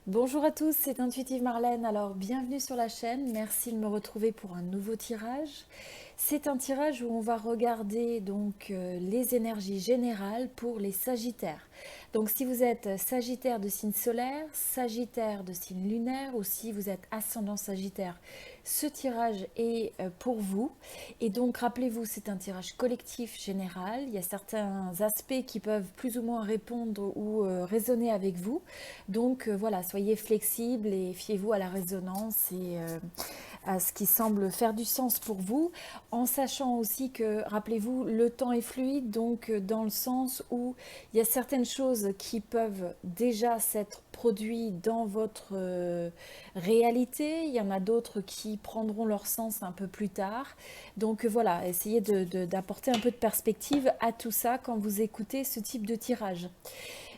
Bonjour à tous, c'est Intuitive Marlène. Alors, bienvenue sur la chaîne. Merci de me retrouver pour un nouveau tirage. C'est un tirage où on va regarder les énergies générales pour les Sagittaires. Donc, si vous êtes Sagittaire de signe solaire, Sagittaire de signe lunaire, ou si vous êtes ascendant Sagittaire, ce tirage est pour vous. Et donc, rappelez-vous, c'est un tirage collectif général. Il y a certains aspects qui peuvent plus ou moins répondre ou résonner avec vous. Donc voilà, soyez flexibles et fiez-vous à la résonance et à ce qui semble faire du sens pour vous, en sachant aussi que, rappelez-vous, le temps est fluide, donc dans le sens où il y a certaines choses qui peuvent déjà s'être produites dans votre réalité, il y en a d'autres qui prendront leur sens un peu plus tard. Donc voilà, essayez d'apporter un peu de perspective à tout ça quand vous écoutez ce type de tirage.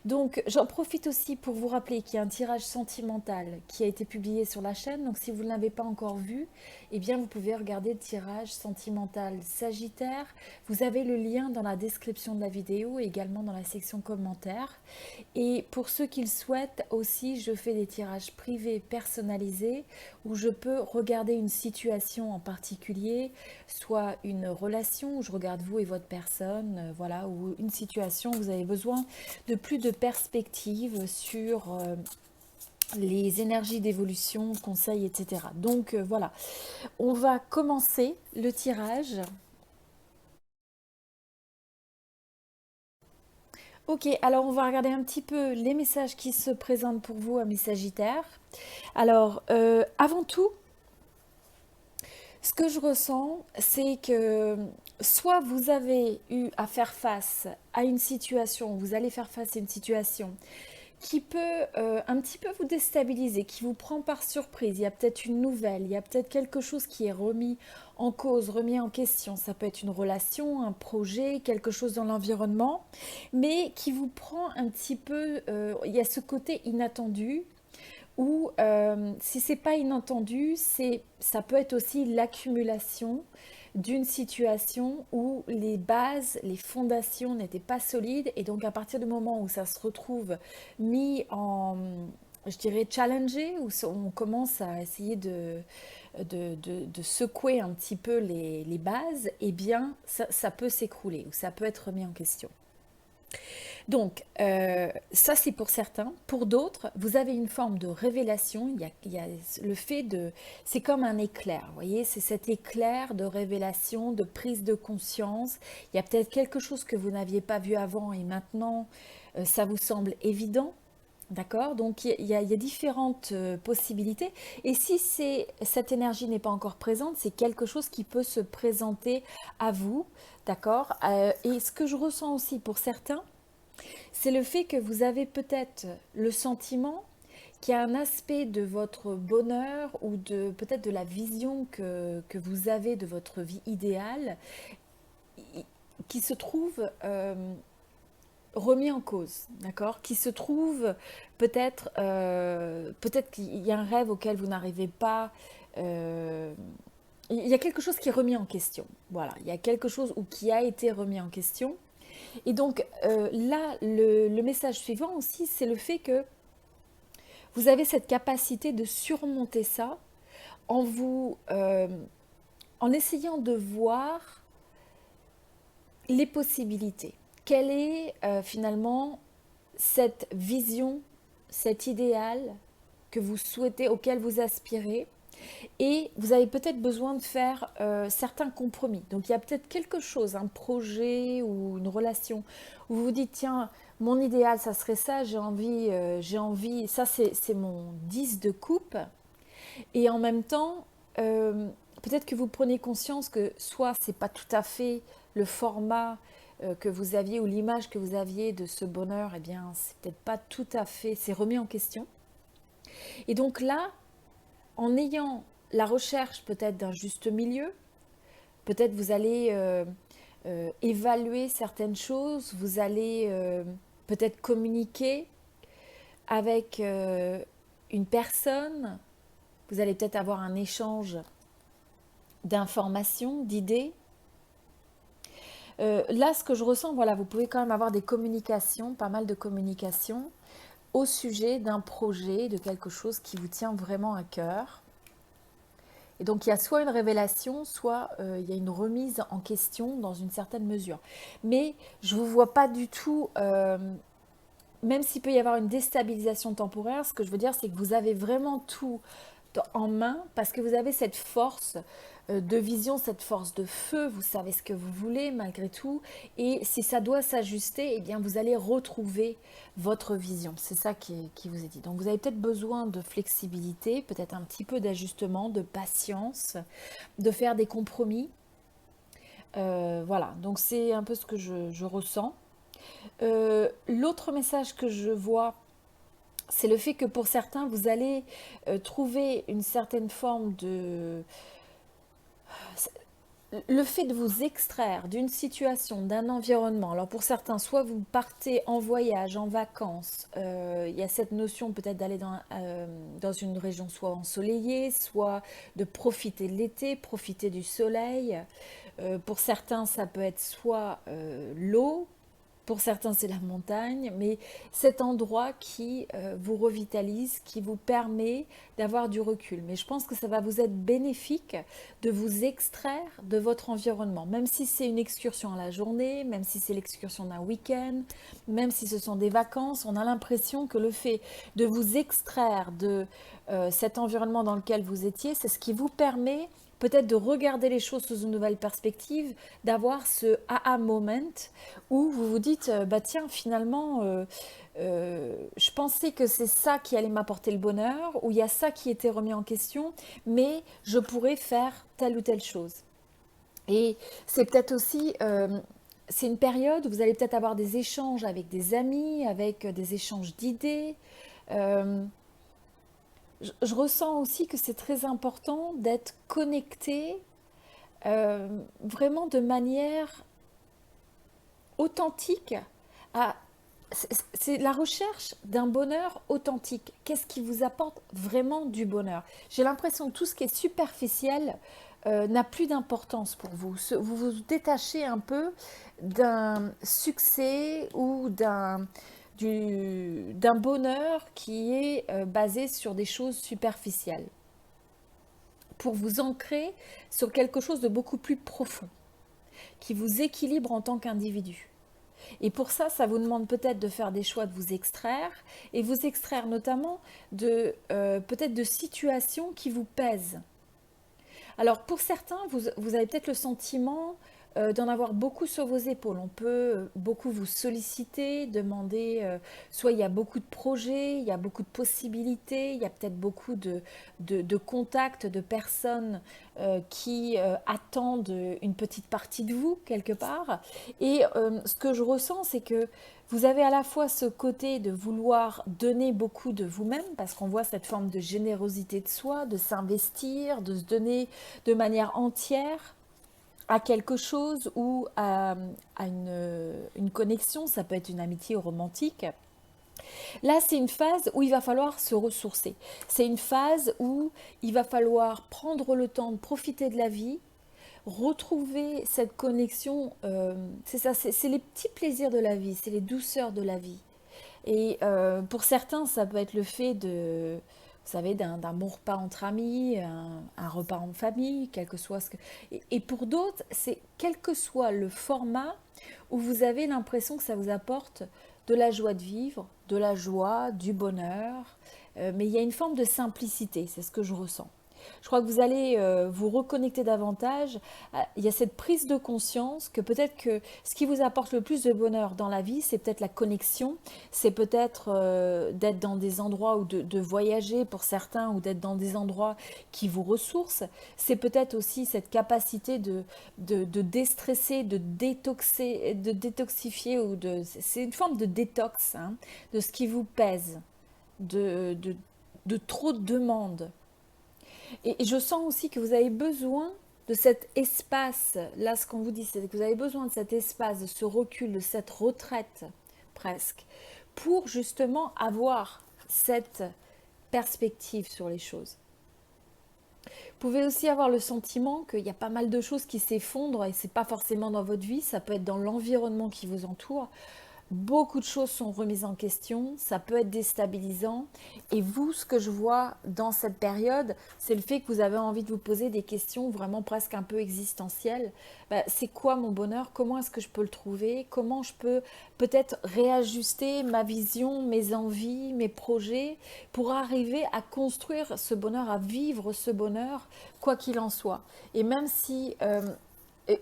Donc, j'en profite aussi pour vous rappeler qu'il y a un tirage sentimental qui a été publié sur la chaîne. Donc, si vous ne l'avez pas encore vu, eh bien, vous pouvez regarder le tirage sentimental Sagittaire. Vous avez le lien dans la description de la vidéo et également dans la section commentaires. Et pour ceux qui le souhaitent aussi, je fais des tirages privés personnalisés où je peux regarder une situation en particulier, soit une relation où je regarde vous et votre personne, voilà, ou une situation où vous avez besoin de plus de perspectives sur les énergies d'évolution, conseils, etc. Donc voilà, on va commencer le tirage. Ok, alors on va regarder un petit peu les messages qui se présentent pour vous, amis Sagittaires. Alors, avant tout, ce que je ressens, c'est que soit vous avez eu à faire face à une situation, vous allez faire face à une situation qui peut un petit peu vous déstabiliser, qui vous prend par surprise. Il y a peut-être une nouvelle, il y a peut-être quelque chose qui est remis en cause, remis en question. Ça peut être une relation, un projet, quelque chose dans l'environnement, mais qui vous prend un petit peu, il y a ce côté inattendu, ou si c'est pas inattendu, ça peut être aussi l'accumulation d'une situation où les bases, les fondations n'étaient pas solides, et donc à partir du moment où ça se retrouve mis en, je dirais, challengé, où on commence à essayer de secouer un petit peu les bases, eh bien ça peut s'écrouler ou ça peut être remis en question. Donc, ça c'est pour certains. Pour d'autres, vous avez une forme de révélation. Il y a le fait de... C'est comme un éclair, vous voyez, c'est cet éclair de révélation, de prise de conscience. Il y a peut-être quelque chose que vous n'aviez pas vu avant et maintenant, ça vous semble évident. D'accord? Donc il y a différentes possibilités. Et si cette énergie n'est pas encore présente, c'est quelque chose qui peut se présenter à vous. D'accord? Et ce que je ressens aussi pour certains, c'est le fait que vous avez peut-être le sentiment qu'il y a un aspect de votre bonheur ou de peut-être de la vision que vous avez de votre vie idéale qui se trouve remis en cause, d'accord? Qui se trouve peut-être qu'il y a un rêve auquel vous n'arrivez pas. Il y a quelque chose qui est remis en question. Voilà, il y a quelque chose ou qui a été remis en question. Et donc là, le message suivant aussi, c'est le fait que vous avez cette capacité de surmonter ça en en essayant de voir les possibilités. Quelle est finalement cette vision, cet idéal que vous souhaitez, auquel vous aspirez, et vous avez peut-être besoin de faire certains compromis. Donc il y a peut-être quelque chose, un projet ou une relation où vous vous dites tiens, mon idéal ça serait ça, j'ai envie, ça c'est mon 10 de coupe. Et en même temps, peut-être que vous prenez conscience que soit c'est pas tout à fait le format que vous aviez ou l'image que vous aviez de ce bonheur, eh bien c'est peut-être pas tout à fait, c'est remis en question. Et donc là, en ayant la recherche peut-être d'un juste milieu, peut-être vous allez évaluer certaines choses, vous allez peut-être communiquer avec une personne, vous allez peut-être avoir un échange d'informations, d'idées. Là, ce que je ressens, voilà, vous pouvez quand même avoir des communications, pas mal de communications au sujet d'un projet, de quelque chose qui vous tient vraiment à cœur. Et donc, il y a soit une révélation, soit il y a une remise en question dans une certaine mesure. Mais je ne vous vois pas du tout, même s'il peut y avoir une déstabilisation temporaire, ce que je veux dire, c'est que vous avez vraiment tout en main parce que vous avez cette force de vision, cette force de feu, vous savez ce que vous voulez malgré tout, et si ça doit s'ajuster, eh bien vous allez retrouver votre vision, c'est ça qui vous est dit. Donc vous avez peut-être besoin de flexibilité, peut-être un petit peu d'ajustement, de patience, de faire des compromis. Voilà, donc c'est un peu ce que je ressens. L'autre message que je vois, c'est le fait que pour certains, vous allez trouver une certaine forme de... Le fait de vous extraire d'une situation, d'un environnement, alors pour certains, soit vous partez en voyage, en vacances, il y a cette notion peut-être d'aller dans une région soit ensoleillée, soit de profiter de l'été, profiter du soleil. Pour certains, ça peut être soit l'eau, pour certains, c'est la montagne, mais cet endroit qui vous revitalise, qui vous permet d'avoir du recul. Mais je pense que ça va vous être bénéfique de vous extraire de votre environnement, même si c'est une excursion à la journée, même si c'est l'excursion d'un week-end, même si ce sont des vacances, on a l'impression que le fait de vous extraire de cet environnement dans lequel vous étiez, c'est ce qui vous permet peut-être de regarder les choses sous une nouvelle perspective, d'avoir ce aha moment où vous vous dites, bah tiens, finalement, je pensais que c'est ça qui allait m'apporter le bonheur, ou il y a ça qui était remis en question, mais je pourrais faire telle ou telle chose. Et c'est peut-être aussi, c'est une période où vous allez peut-être avoir des échanges avec des amis, avec des échanges d'idées. Euh, je ressens aussi que c'est très important d'être connecté vraiment de manière authentique à c'est la recherche d'un bonheur authentique. Qu'est-ce qui vous apporte vraiment du bonheur? J'ai l'impression que tout ce qui est superficiel n'a plus d'importance pour vous. Vous vous détachez un peu d'un succès ou d'un bonheur qui est basé sur des choses superficielles pour vous ancrer sur quelque chose de beaucoup plus profond, qui vous équilibre en tant qu'individu. Et pour ça, ça vous demande peut-être de faire des choix, de vous extraire, et vous extraire notamment de peut-être de situations qui vous pèsent. Alors pour certains, vous avez peut-être le sentiment d'en avoir beaucoup sur vos épaules. On peut beaucoup vous solliciter, demander, soit il y a beaucoup de projets, il y a beaucoup de possibilités, il y a peut-être beaucoup de contacts, de personnes qui attendent une petite partie de vous quelque part. Et ce que je ressens, c'est que vous avez à la fois ce côté de vouloir donner beaucoup de vous-même, parce qu'on voit cette forme de générosité de soi, de s'investir, de se donner de manière entière à quelque chose ou à une connexion, ça peut être une amitié romantique. Là, c'est une phase où il va falloir se ressourcer. C'est une phase où il va falloir prendre le temps de profiter de la vie, retrouver cette connexion. C'est ça, c'est les petits plaisirs de la vie, c'est les douceurs de la vie. Et pour certains, ça peut être le fait de, vous savez, d'un bon repas entre amis, un repas en famille, quel que soit ce que... Et pour d'autres, c'est quel que soit le format où vous avez l'impression que ça vous apporte de la joie de vivre, de la joie, du bonheur, mais il y a une forme de simplicité, c'est ce que je ressens. Je crois que vous allez vous reconnecter davantage. Il y a cette prise de conscience que peut-être que ce qui vous apporte le plus de bonheur dans la vie, c'est peut-être la connexion, c'est peut-être d'être dans des endroits ou de voyager pour certains ou d'être dans des endroits qui vous ressourcent. C'est peut-être aussi cette capacité de déstresser, de détoxifier ou c'est une forme de détox hein, de ce qui vous pèse, de, de, de trop de demandes. Et je sens aussi que vous avez besoin de cet espace. Là, ce qu'on vous dit, c'est que vous avez besoin de cet espace, de ce recul, de cette retraite presque, pour justement avoir cette perspective sur les choses. Vous pouvez aussi avoir le sentiment qu'il y a pas mal de choses qui s'effondrent et c'est pas forcément dans votre vie, ça peut être dans l'environnement qui vous entoure. Beaucoup de choses sont remises en question, ça peut être déstabilisant. Et vous, ce que je vois dans cette période, c'est le fait que vous avez envie de vous poser des questions vraiment presque un peu existentielles. Bah, c'est quoi mon bonheur? Comment est-ce que je peux le trouver? Comment je peux peut-être réajuster ma vision, mes envies, mes projets pour arriver à construire ce bonheur, à vivre ce bonheur, quoi qu'il en soit. Et même si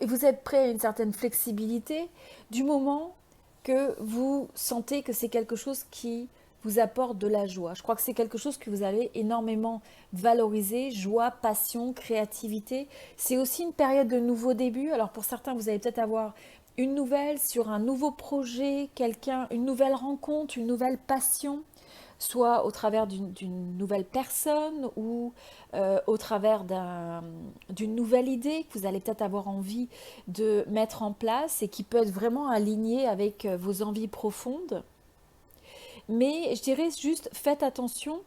vous êtes prêt à une certaine flexibilité, du moment que vous sentez que c'est quelque chose qui vous apporte de la joie. Je crois que c'est quelque chose que vous allez énormément valoriser, joie, passion, créativité. C'est aussi une période de nouveau début. Alors pour certains, vous allez peut-être avoir une nouvelle sur un nouveau projet, quelqu'un, une nouvelle rencontre, une nouvelle passion, soit au travers d'une nouvelle personne ou au travers d'une nouvelle idée que vous allez peut-être avoir envie de mettre en place et qui peut être vraiment alignée avec vos envies profondes. Mais je dirais juste faites attention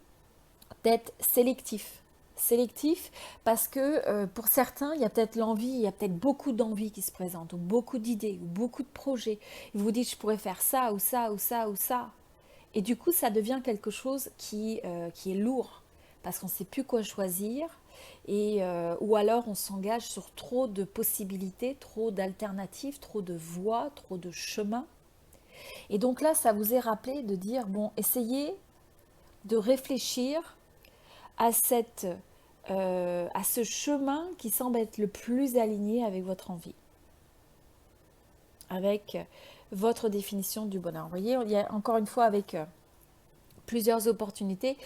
d'être sélectif. Sélectif parce que pour certains, il y a peut-être l'envie, il y a peut-être beaucoup d'envies qui se présentent, ou beaucoup d'idées, ou beaucoup de projets. Vous vous dites, je pourrais faire ça, ou ça, ou ça, ou ça. Et du coup, ça devient quelque chose qui est lourd, parce qu'on ne sait plus quoi choisir, ou alors on s'engage sur trop de possibilités, trop d'alternatives, trop de voies, trop de chemins. Et donc là, ça vous est rappelé de dire, bon, essayez de réfléchir à, à ce chemin qui semble être le plus aligné avec votre envie, avec votre définition du bonheur. Vous voyez, il y a encore une fois avec plusieurs opportunités.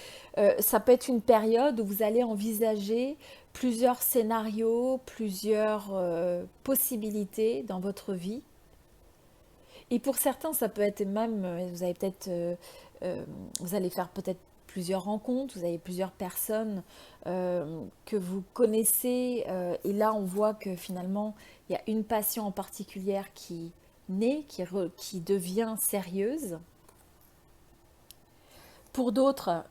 Ça peut être une période où vous allez envisager plusieurs scénarios, plusieurs possibilités dans votre vie. Et pour certains, ça peut être même, vous avez peut-être, vous allez faire peut-être plusieurs rencontres, vous avez plusieurs personnes que vous connaissez, et là on voit que finalement il y a une passion en particulier qui naît, qui devient sérieuse. Pour d'autres,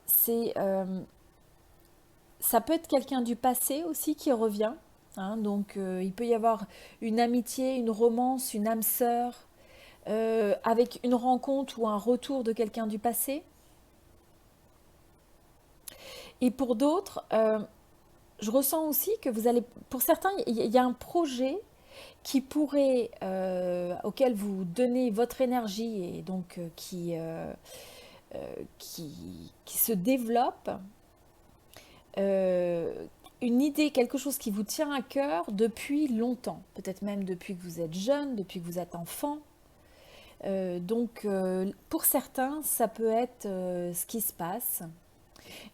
ça peut être quelqu'un du passé aussi qui revient. Hein, donc il peut y avoir une amitié, une romance, une âme sœur, avec une rencontre ou un retour de quelqu'un du passé. Et pour d'autres, je ressens aussi que vous allez, pour certains, il y a un projet qui pourrait, auquel vous donnez votre énergie et donc qui se développe, une idée, quelque chose qui vous tient à cœur depuis longtemps, peut-être même depuis que vous êtes jeune, depuis que vous êtes enfant. Pour certains, ça peut être ce qui se passe.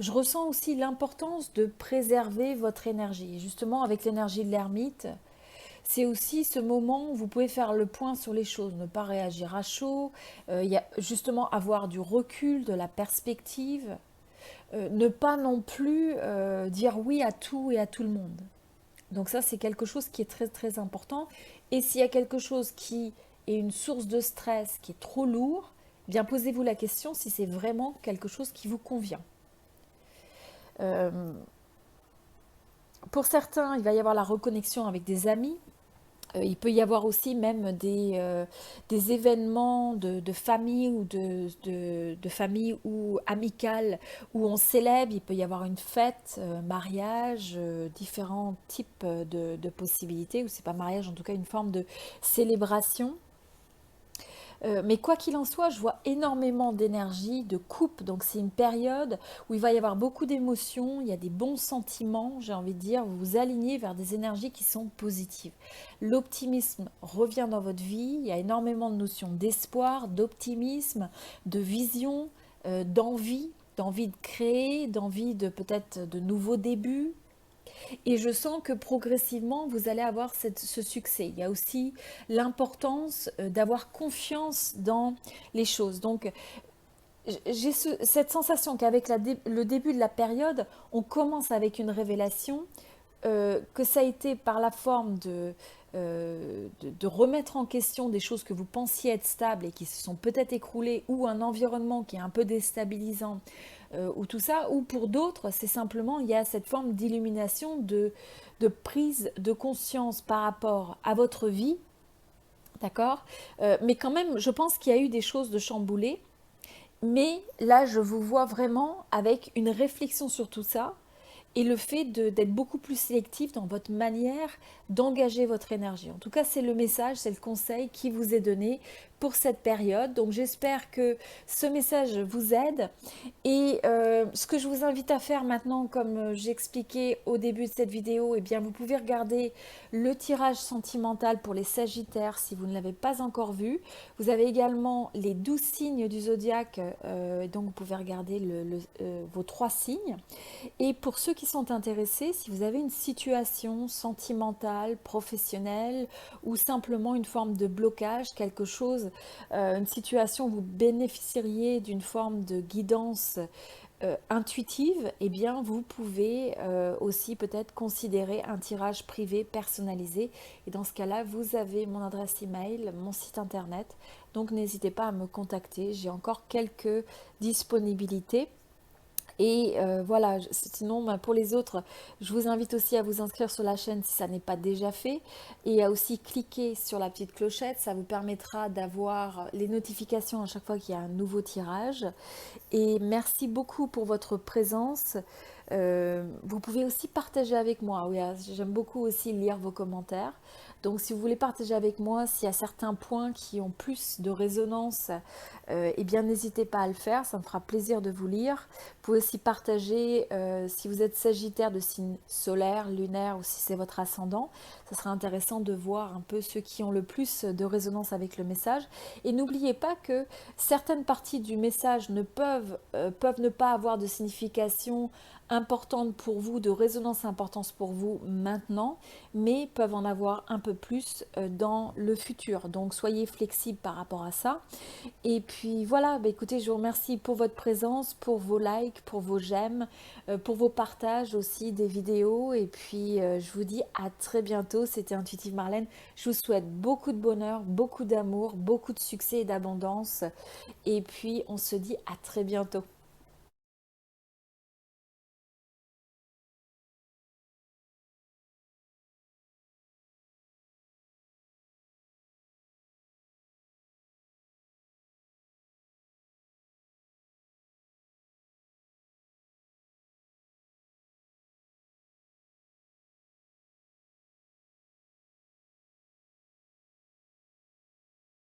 Je ressens aussi l'importance de préserver votre énergie. Justement, avec l'énergie de l'ermite, c'est aussi ce moment où vous pouvez faire le point sur les choses, ne pas réagir à chaud, justement avoir du recul, de la perspective, ne pas non plus dire oui à tout et à tout le monde. Donc ça, c'est quelque chose qui est très très important. Et s'il y a quelque chose qui est une source de stress, qui est trop lourd, eh bien posez-vous la question si c'est vraiment quelque chose qui vous convient. Euh, pour certains, il va y avoir la reconnexion avec des amis. Il peut y avoir aussi même des événements de famille ou de famille ou amicales où on célèbre. Il peut y avoir une fête, mariage, différents types de possibilités, ou c'est pas mariage, en tout cas une forme de célébration. Mais quoi qu'il en soit, je vois énormément d'énergie, de coupe. Donc c'est une période où il va y avoir beaucoup d'émotions, il y a des bons sentiments, j'ai envie de dire, vous vous alignez vers des énergies qui sont positives. L'optimisme revient dans votre vie, il y a énormément de notions d'espoir, d'optimisme, de vision, d'envie de créer, d'envie de peut-être de nouveaux débuts. Et je sens que progressivement, vous allez avoir ce succès. Il y a aussi l'importance d'avoir confiance dans les choses. Donc, j'ai cette sensation qu'avec le début de la période, on commence avec une révélation, que ça a été par la forme de remettre en question des choses que vous pensiez être stables et qui se sont peut-être écroulées, ou un environnement qui est un peu déstabilisant, ou tout ça, ou pour d'autres, c'est simplement, il y a cette forme d'illumination, de prise de conscience par rapport à votre vie, d'accord. Mais quand même, je pense qu'il y a eu des choses de chamboulées, mais là, je vous vois vraiment avec une réflexion sur tout ça et le fait d'être beaucoup plus sélectif dans votre manière d'engager votre énergie. En tout cas, c'est le message, c'est le conseil qui vous est donné pour cette période. Donc j'espère que ce message vous aide. Et ce que je vous invite à faire maintenant, comme j'expliquais au début de cette vidéo, eh bien, vous pouvez regarder le tirage sentimental pour les Sagittaires si vous ne l'avez pas encore vu. Vous avez également les 12 signes du zodiaque, donc vous pouvez regarder vos 3 signes. Et pour ceux qui sont intéressés, si vous avez une situation sentimentale, professionnelle ou simplement une forme de blocage, quelque chose, une situation où vous bénéficieriez d'une forme de guidance intuitive, eh bien vous pouvez aussi peut-être considérer un tirage privé personnalisé. Et dans ce cas-là, vous avez mon adresse email, mon site internet. Donc n'hésitez pas à me contacter. J'ai encore quelques disponibilités. Et voilà, sinon pour les autres, je vous invite aussi à vous inscrire sur la chaîne si ça n'est pas déjà fait et à aussi cliquer sur la petite clochette, ça vous permettra d'avoir les notifications à chaque fois qu'il y a un nouveau tirage. Et merci beaucoup pour votre présence. Vous pouvez aussi partager avec moi. Oui, j'aime beaucoup aussi lire vos commentaires. Donc si vous voulez partager avec moi, s'il y a certains points qui ont plus de résonance, eh bien n'hésitez pas à le faire, ça me fera plaisir de vous lire. Vous pouvez aussi partager si vous êtes Sagittaire de signe solaire, lunaire ou si c'est votre ascendant. Ça sera intéressant de voir un peu ceux qui ont le plus de résonance avec le message. Et n'oubliez pas que certaines parties du message peuvent ne pas avoir de signification importante pour vous, de résonance importante pour vous maintenant, mais peuvent en avoir un peu plus dans le futur. Donc soyez flexibles par rapport à ça. Et puis voilà, bah écoutez, je vous remercie pour votre présence, pour vos likes, pour vos j'aime, pour vos partages aussi des vidéos. Et puis je vous dis à très bientôt. C'était Intuitive Marlène. Je vous souhaite beaucoup de bonheur, beaucoup d'amour, beaucoup de succès et d'abondance. Et puis on se dit à très bientôt.